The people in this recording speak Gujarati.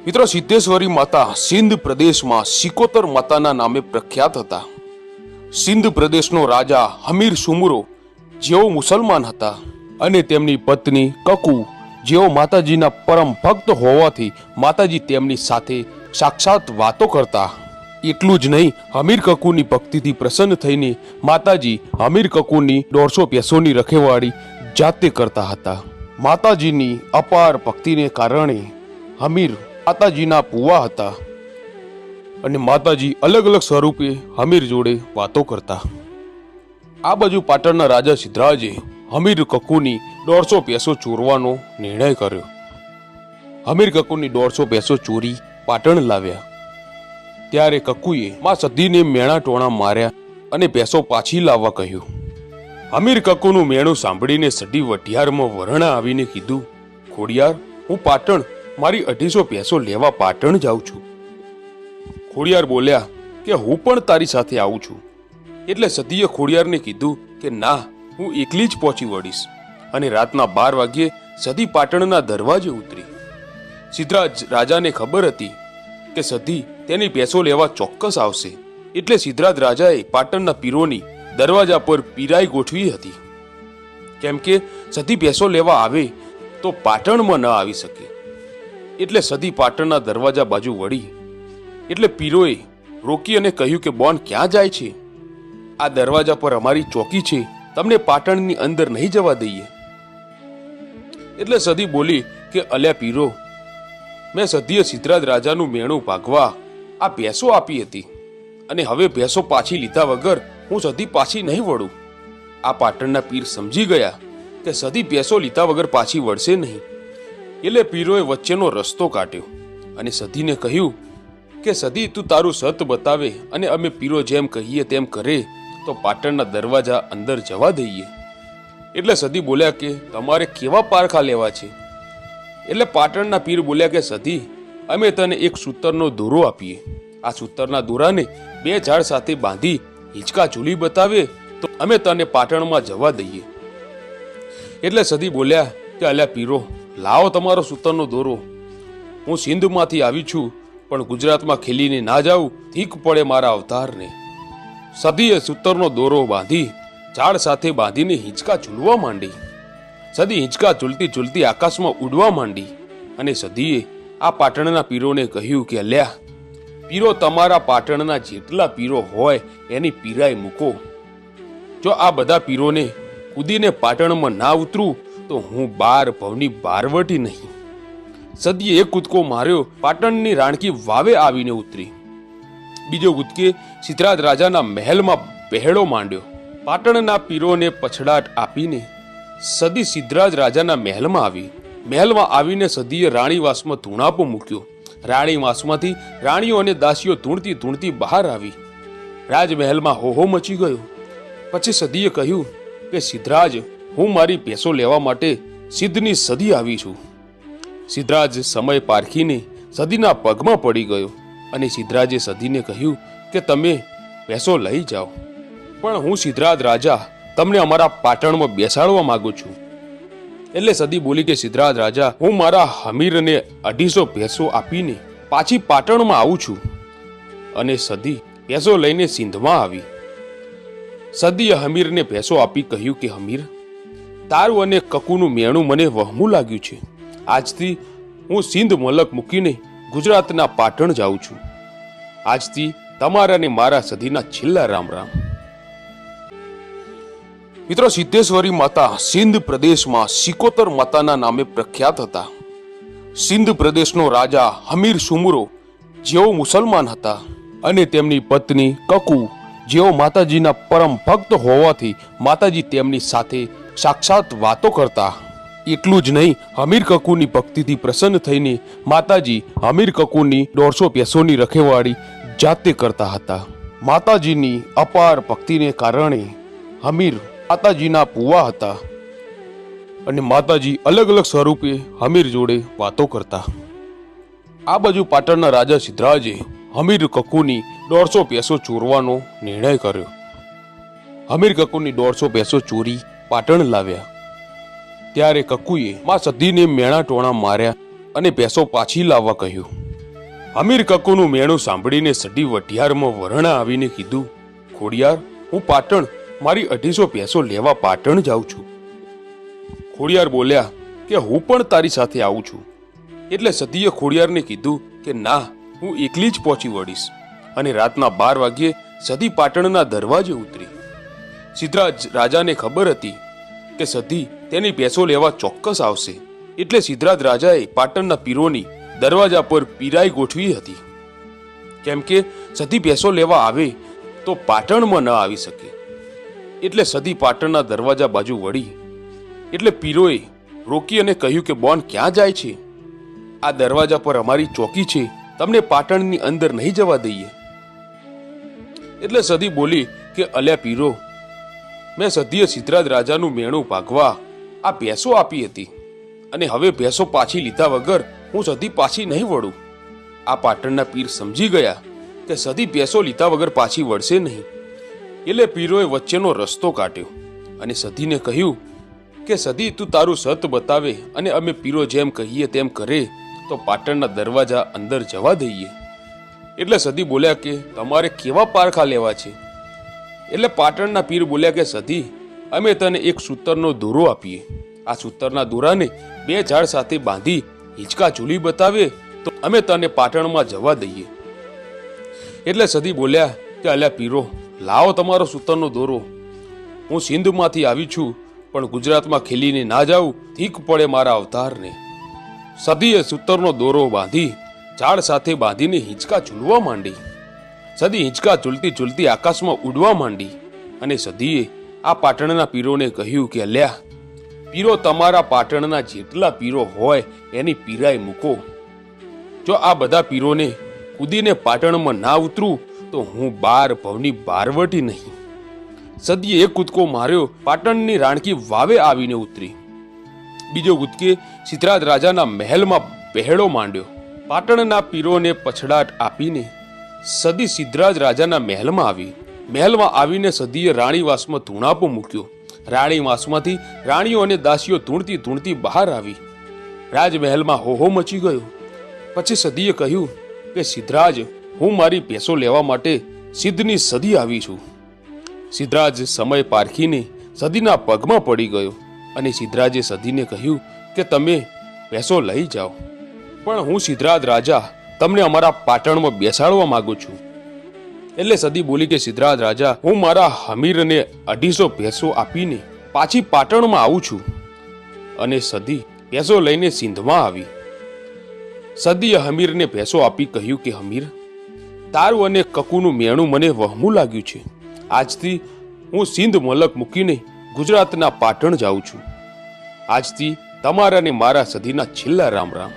મિત્રો, સિદ્ધેશ્વરી માતા સિંધ પ્રદેશમાં સિકોતર માતાના નામે પ્રખ્યાત હતા. સિંધ પ્રદેશનો રાજા હમીર સુમરો જેઓ મુસલમાન હતા અને તેમની પત્ની કકુ જેઓ માતાજીના પરમ ભક્ત હોવાથી માતાજી તેમની સાથે સાક્ષાત વાતો કરતા. એટલું જ નહીં, હમીર કકુની ભક્તિથી પ્રસન્ન થઈને માતાજી હમીર કકુની 150 ભેંસોની રખેવાળી જાતે કરતા હતા. માતાજીની અપાર ભક્તિને કારણે હમીર માતાજીના પુવા હતા અને માતાજી અલગ અલગ સ્વરૂપે હમીર જોડે વાતો કરતા. આ બાજુ પાટણના રાજા સિદ્ધરાજે હમીર કકુની 150 ભેંસો ચોરવાનો નિર્ણય કર્યો. હમીર કકુની 150 ભેંસો ચોરી પાટણ લાવ્યા. ત્યારે કકુએ માં સધીને મેણા ટોણા માર્યા અને ભેંસો પાછી લાવવા કહ્યું. હમીર કકુનું મેણું સાંભળીને સધી વઢિયારમાં વરણા આવીને કીધું, ખોડિયાર, હું પાટણ મારી 250 ભેંસો લેવા પાટણ જાઉં છું. ખોડિયાર બોલ્યા કે હું પણ તારી સાથે આવું છું. એટલે સધીએ ખોડિયારને કીધું કે ના, હું એકલી જ પહોંચી વળીશ. અને રાતના 12 વાગ્યે સધી પાટણના દરવાજે ઉતરી. સિદ્ધરાજ રાજાને ખબર હતી કે સધી તેની ભેંસો લેવા ચોક્કસ આવશે. એટલે સિદ્ધરાજ રાજાએ પાટણના પીરોની દરવાજા પર પીરાઈ ગોઠવી હતી. કેમ કે સધી ભેંસો લેવા આવે તો પાટણમાં ન આવી શકે. એટલે સધી પાટણના દરવાજા બાજુ વળી. એટલે પીરોએ રોકી અને કહ્યું કે બોન ક્યાં જાય છે? આ દરવાજા પર અમારી ચોકી છે, તમને પાટણની અંદર નહીં જવા દઈએ. એટલે સધી બોલી કે અલ્યા પીરો, મેં સધીએ સિદ્ધરાજ રાજાનું મેણું ભાગવા આ ભેંસો આપી હતી અને હવે ભેંસો પાછી લીધા વગર હું સધી પાછી નહીં વળું. આ પાટણના પીર સમજી ગયા કે સધી ભેંસો લીધા વગર પાછી વળશે નહીં. એટલે પીરોએ વચ્ચેનો રસ્તો કાઢ્યો અને સધીને કહ્યું કે સધી, તું તારું સત બતાવે અને અમે પીરો જેમ કહીએ તેમ કરે તો પાટણના દરવાજા અંદર જવા દઈએ. એટલે સધી બોલ્યા કે તમારે કેવા પારખા લેવા છે? એટલે પાટણના પીર બોલ્યા કે સધી, અમે તને એક સૂતરનો દોરો આપીએ. આ સૂતરના દોરાને 2 ઝાડ સાથે બાંધી હિંચકા ઝૂલી બતાવે તો અમે તને પાટણમાં જવા દઈએ. એટલે સધી બોલ્યા કે અલ્યા પીરો, લાવો તમારો સૂતરનો દોરો. હું સિંધમાંથી આવી છું, પણ ગુજરાતમાં ખેલીને ના જાઉં, ઠીક પડે મારા અવતારને. સધીએ સૂતરનો દોરો બાંધી ઝાડ સાથે બાંધીને હિંચકા ઝૂલવા માંડી. સધી હિંચકા ઝૂલતી ઝૂલતી આકાશમાં ઉડવા માંડી. અને સધીએ આ પાટણના પીરોને કહ્યું કે અલ્યા પીરો, તમારા પાટણના જેટલા પીરો હોય એની પીરાઈ મૂકો. જો આ બધા પીરોને કૂદીને પાટણમાં ના ઉતરું તો હું 12 ભવની બારવટી નહીં. સદીએ એક કૂદકો માર્યો, પાટણની રાણકી વાવે આવીને ઉતરી. બીજો કૂદકે સિદ્ધરાજ રાજાના મહેલમાં પહેળો માંડ્યો. પાટણના પીરોને પછડાટ આપીને સદી સિદ્ધરાજ રાજાના મહેલમાં આવી. મહેલમાં આવીને સદીએ રાણીવાસમાં ધૂણાપો મૂક્યો. રાણીવાસમાંથી રાણીઓ અને દાસીઓ ધૂણતી ધૂણતી બહાર આવી. રાજમહેલમાં હોહો મચી ગયો. પછી સદીએ કહ્યું કે સિદ્ધરાજ, હું મારી ભેંસો લેવા માટે સિદ્ધની સદી આવી છું. સિદ્ધરાજ સમય પારખીને સદીના પગમાં પડી ગયો અને સિદ્ધરાજે સદીને કહ્યું કે તમે ભેંસો લઈ જાઓ, પણ હું સિદ્ધરાજ રાજા તમને અમારા પાટણમાં બેસાડવા માંગુ છું. એટલે સદી બોલી કે સિદ્ધરાજ રાજા, હું મારા હમીરને 250 ભેંસો આપીને પાછી પાટણમાં આવું છું. અને સદી ભેંસો લઈને સિંધમાં આવી. સદીએ હમીરને ભેંસો આપી કહ્યું કે હમીર, તારું અને કકુનું મેણું મને વહમું લાગ્યું છે. આજથી હું સિંધ મલક મૂકીને ગુજરાતના પાટણ જાઉં છું. આજથી તમારા ને મારા સદીના છેલ્લા રામ રામ. મિત્રો, સિદ્ધેશ્વરી માતા સિંધ પ્રદેશમાં સિકોતર માતાના નામે પ્રખ્યાત હતા. સિંધ પ્રદેશનો રાજા હમીર સુમરો જેઓ મુસલમાન હતા અને તેમની પત્ની કકુ જેઓ માતાજીના પરમ ભક્ત હોવાથી માતાજી તેમની સાથે સાક્ષાત વાતો કરતા. એટલું જ નહીં, હમીર કકુની ભક્તિથી પ્રસન્ન થઈને માતાજી હમીર કકુની 150 ભેંસોની રખેવાળી જાતે કરતા હતા. માતાજીની અપાર ભક્તિને કારણે હમીર માતાજીના પુવા હતા અને માતાજી અલગ અલગ સ્વરૂપે હમીર જોડે વાતો કરતા. આ બાજુ પાટણના રાજા સિદ્ધરાજે હમીર કકુની 150 ભેંસો ચોરવાનો નિર્ણય કર્યો. હમીર કકુની 150 ભેંસો ચોરી પાટણ લાવ્યા. ત્યારે કકુએ માં સધીને મેણા ટોણા માર્યા અને ભેંસો પાછી લાવવા કહ્યું. હમીર કકુનું મેણું સાંભળીને સદી વઢિયારમાં વરણા આવીને કીધું, ખોડિયાર, હું પાટણ મારી 250 ભેંસો લેવા પાટણ જાઉં છું. ખોડિયાર બોલ્યા કે હું પણ તારી સાથે આવું છું. એટલે સદીએ ખોડિયારને કીધું કે ના, હું એકલી જ પહોંચી વળીશ. અને રાતના 12 વાગ્યે સદી પાટણના દરવાજે ઉતરી. સિદ્ધરાજ રાજાને ખબર હતી કે સદી તેની ભેંસો લેવા ચોક્કસ આવશે. એટલે સિદ્ધરાજ રાજાએ પાટણના પીરોની દરવાજા પર પીરાઈ ગોઠવી હતી. કેમ કે સદી ભેંસો લેવા આવે તો પાટણમાં ન આવી શકે. એટલે સદી પાટણના દરવાજા બાજુ વળી. એટલે પીરોએ રોકી અને કહ્યું કે બોન ક્યાં જાય છે? આ દરવાજા પર અમારી ચોકી છે, તમને પાટણની અંદર નહીં જવા દઈએ. એટલે સદી બોલી કે અલ્યા પીરો, મેં સદીએ સિદ્ધરાજ રાજાનું મેણું ભાગવા આ ભેંસો આપી હતી અને હવે ભેંસો પાછી લીધા વગર હું સદી પાછી નહીં વળું. આ પાટણના પીર સમજી ગયા કે સદી ભેંસો લીધા વગર પાછી વળશે નહીં. એટલે પીરોએ વચ્ચેનો રસ્તો કાઢ્યો અને સદીને કહ્યું કે સદી, તું તારું સત બતાવે અને અમે પીરો જેમ કહીએ તેમ કરે તો પાટણના દરવાજા અંદર જવા દઈએ. એટલે સદી બોલ્યા કે તમારે કેવા પારખા લેવા છે? એટલે પાટણના પીર બોલ્યા કે સદી, અમે તને એક સૂતરનો દોરો આપીએ. આ સૂતરના દોરાને 2 ઝાડ સાથે બાંધી હિંચકા ઝૂલી બતાવે તો અમે તને પાટણમાં જવા દઈએ. એટલે સદી બોલ્યા કે અલ્યા પીરો, લાવો તમારો સૂતરનો દોરો. હું સિંધમાંથી આવી છું, પણ ગુજરાતમાં ખેલીને ના જાઉં, ઠીક પડે મારા અવતારને. સદીએ સૂતરનો દોરો બાંધી ઝાડ સાથે બાંધીને હિંચકા ઝૂલવા માંડી. સદી હિંચકા ઝૂલતી ઝૂલતી આકાશમાં ઉડવા માંડી. અને સદીએ આ પાટણના પીરોને કહ્યું કે અલ્યા પીરો, તમારા પાટણના જેટલા પીરો હોય એની પીરાઈ મૂકો. જો આ બધા પીરોને કૂદીને પાટણમાં ના ઉતરું તો હું 12 ભવની બારવટી નહીં. સદીએ એક કૂદકો માર્યો, પાટણની રાણકી વાવે આવીને ઉતરી. બીજો કૂદકે સિદ્ધરાજ રાજાના મહેલમાં પહેળો માંડ્યો. પાટણના પીરોને પછડાટ આપીને સદી સિદ્ધરાજ રાજાના મહેલમાં આવી. મહેલમાં આવીને સદીએ રાણીવાસમાં ધૂણાપો મૂક્યો. રાણીવાસમાંથી રાણીઓ અને દાસીઓ ધૂણતી ધૂણતી બહાર આવી. રાજમહેલમાં હોહો મચી ગયો. પછી સદીએ કહ્યું કે સિદ્ધરાજ, હું મારી ભેંસો લેવા માટે સિદ્ધની સદી આવી છું. સિદ્ધરાજ સમય પારખીને સદીના પગમાં પડી ગયો અને સિદ્ધરાજે સદીને કહ્યું કે તમે ભેંસો લઈ જાઓ, પણ હું સિદ્ધરાજ રાજા તમને અમારા પાટણમાં બેસાડવા માંગુ છું. એટલે સદી બોલી કે સિદ્ધરાજ રાજા, હું મારા હમીરને 250 ભેંસો આપીને પાછી પાટણમાં આવું છું. અને સદી ભેંસો લઈને સિંધમાં આવી. સદીએ હમીરને ભેંસો આપી કહ્યું કે હમીર, તારું અને કકુનું મેણું મને વહમું લાગ્યું છે. આજથી હું સિંધ મલક મૂકીને ગુજરાતના પાટણ જાઉં છું. આજથી તમારા ને મારા સદીના છેલ્લા રામ રામ.